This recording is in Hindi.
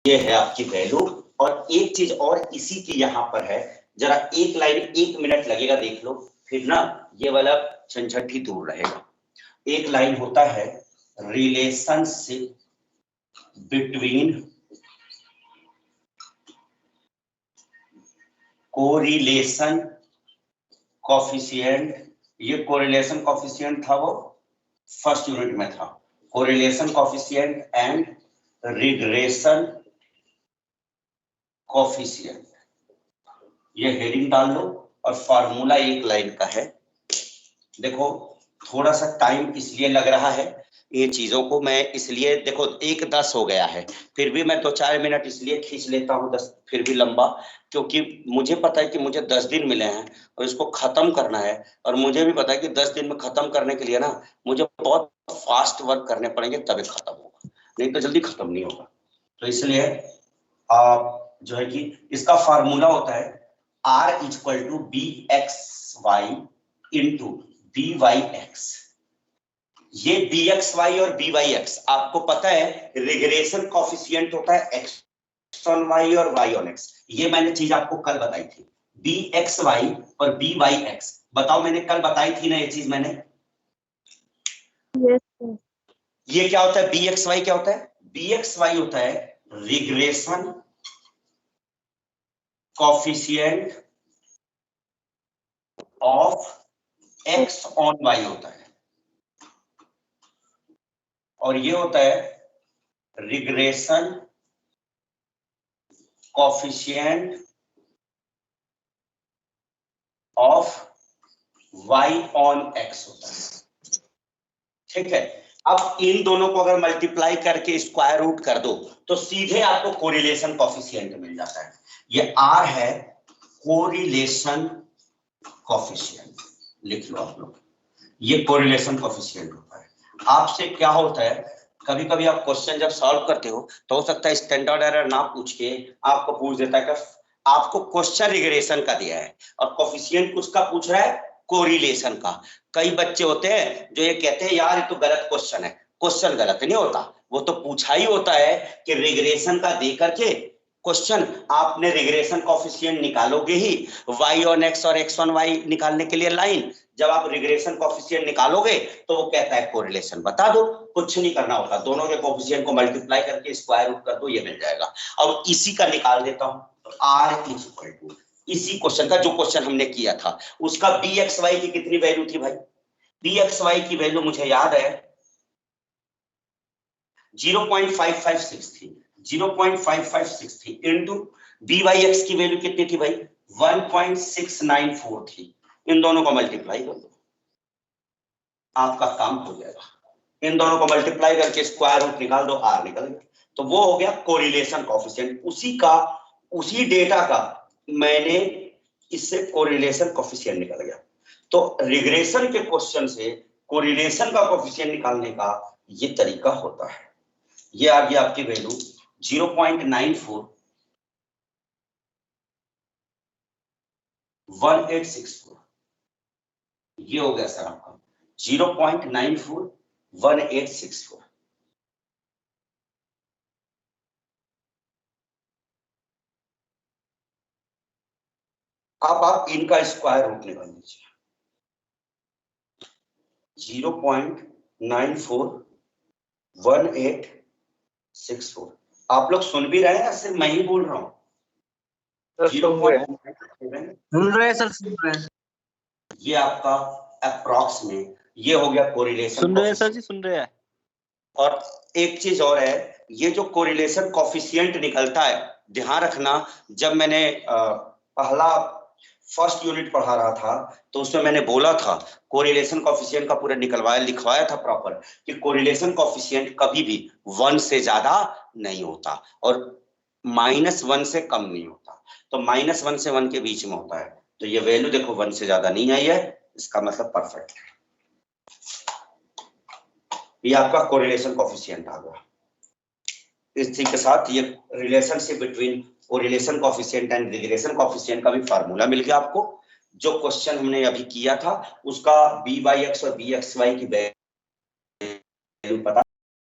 ये है आपकी वैल्यू। और एक चीज और इसी की यहाँ पर है, जरा एक लाइन 1 मिनट लगेगा देख लो, फिर ना ये वाला झंझट ही दूर रहेगा। एक लाइन होता है रिलेशनशिप बिटवीन कोरिलेशन कोफिशिएंट, ये कोरिलेशन कोफिशिएंट था वो फर्स्ट यूनिट में था, correlation coefficient and regression coefficient. ये हेडिंग डाल लो और फार्मूला एक लाइन का है। देखो थोड़ा सा टाइम इसलिए लग रहा है ये चीजों को, मैं इसलिए देखो 1:10 हो गया है, फिर भी मैं 2-4 मिनट इसलिए खींच लेता हूँ 10 फिर भी लंबा, क्योंकि मुझे पता है कि मुझे 10 दिन मिले हैं और इसको खत्म करना है। और मुझे भी पता है कि 10 दिन में खत्म करने के लिए ना मुझे बहुत फास्ट वर्क करने पड़ेंगे, तभी खत्म होगा, नहीं तो जल्दी खत्म नहीं होगा। तो इसलिए आप जो है कि इसका फार्मूला होता है R=BXY इंटू BYX। ये BXY और BYX आपको पता है रिग्रेशन कोफिशिएंट होता है X on Y और Y on X। ये मैंने चीज आपको कल बताई थी, BXY और BYX। बताओ मैंने कल बताई थी ना ये चीज मैंने? yes, ये क्या होता है BXY? क्या होता है BXY? होता है regression coefficient of X on Y होता है, और ये होता है regression coefficient of Y on X होता है। ठीक है, अब इन दोनों को अगर मल्टीप्लाई करके स्क्वायर रूट कर दो तो सीधे आपको कोरिलेशन कोफिशिएंट मिल जाता है। ये R है कोरिलेशन कोफिशिएंट, लिख लो आप लोग, ये कोरिलेशन कोफिशिएंट होता है। आपसे क्या होता है, कभी कभी आप क्वेश्चन जब सॉल्व करते हो तो हो सकता है स्टैंडर्ड एरर ना पूछ के आपको पूछ देता है कि आपको क्वेश्चन रिग्रेशन का दिया है और कोफिशिएंट उसका पूछ रहा है कोरिलेशन का। कई बच्चे होते हैं जो ये कहते हैं यार ये तो गलत क्वेश्चन है। क्वेश्चन गलत नहीं होता, वो तो पूछा ही होता है कि रिग्रेशन का दे करके क्वेश्चन आपने रिग्रेशन कोफिशिएंट निकालोगे ही, y on x और x on y निकालने के लिए लाइन, जब आप रिग्रेशन कोफिशिएंट निकालोगे तो वो कहता है कोरिलेशन बता दो, कुछ नहीं करना होता, दोनों के कोफिशिएंट को मल्टीप्लाई करके स्क्वायर रूट कर दो, ये मिल जाएगा। अब इसी का निकाल देता हूं, तो r इक्वल टू इसी क्वेश्चन का जो क्वेश्चन हमने किया था उसका bxy की कितनी वैल्यू थी भाई? bxy की वैल्यू मुझे याद है 0.556 थी, 0.556 थी इंटू byx की वैल्यू कितनी थी भाई? 1.694 थी। इन दोनों को मल्टीप्लाई कर दो, आपका काम हो जाएगा। इन दोनों को मल्टीप्लाई करके स्क्वायर रूट निकाल दो, r निकल गया। तो वो हो गया कोरिलेशन कोफिशिएंट। उसी का, उसी डेटा का मैंने इससे कोरिलेशन कोफिशिएंट निकल गया। तो रिग्रेशन के क्वेश्चन से कोरिलेशन का कोफिशिएंट निकालने का ये तरीका होता है। ये आ गया आपकी वैल्यू 0.94 1864। ये हो गया सर आपका 0.94 1864। अब आप इनका स्क्वायर रूट निकाल लीजिए, 0.941864। आप लोग सुन भी रहे हैं या सिर्फ मैं ही बोल रहा हूं? सुन रहे हैं सर, सुन रहे हैं। ये आपका अप्रॉक्स में ये हो गया कोरिलेशन। सुन रहे हैं सर जी, सुन रहे हैं। और एक चीज और है, ये जो कोरिलेशन कोफिशिएंट निकलता है, ध्यान रखना, जब मैंने पहला फर्स्ट यूनिट पढ़ा रहा था तो उसमें मैंने बोला था कोरिलेशन कोफिशिएंट का पूरा निकलवाया लिखवाया था प्रॉपर कि कोरिलेशन कोफिशिएंट कभी भी 1 से ज्यादा नहीं होता और -1 से कम नहीं होता। तो -1 से 1 के बीच में होता है। तो ये वैल्यू देखो 1 से ज्यादा नहीं आई है, इसका मतलब परफेक्ट है। ये आपका कोरिलेशन कोफिशिएंट आ गया। इसी के साथ ये relationship between correlation coefficient and regression coefficient का भी फार्मूला मिल गया आपको। जो क्वेश्चन हमने अभी किया था उसका BYX और BXY की वैल्यू पता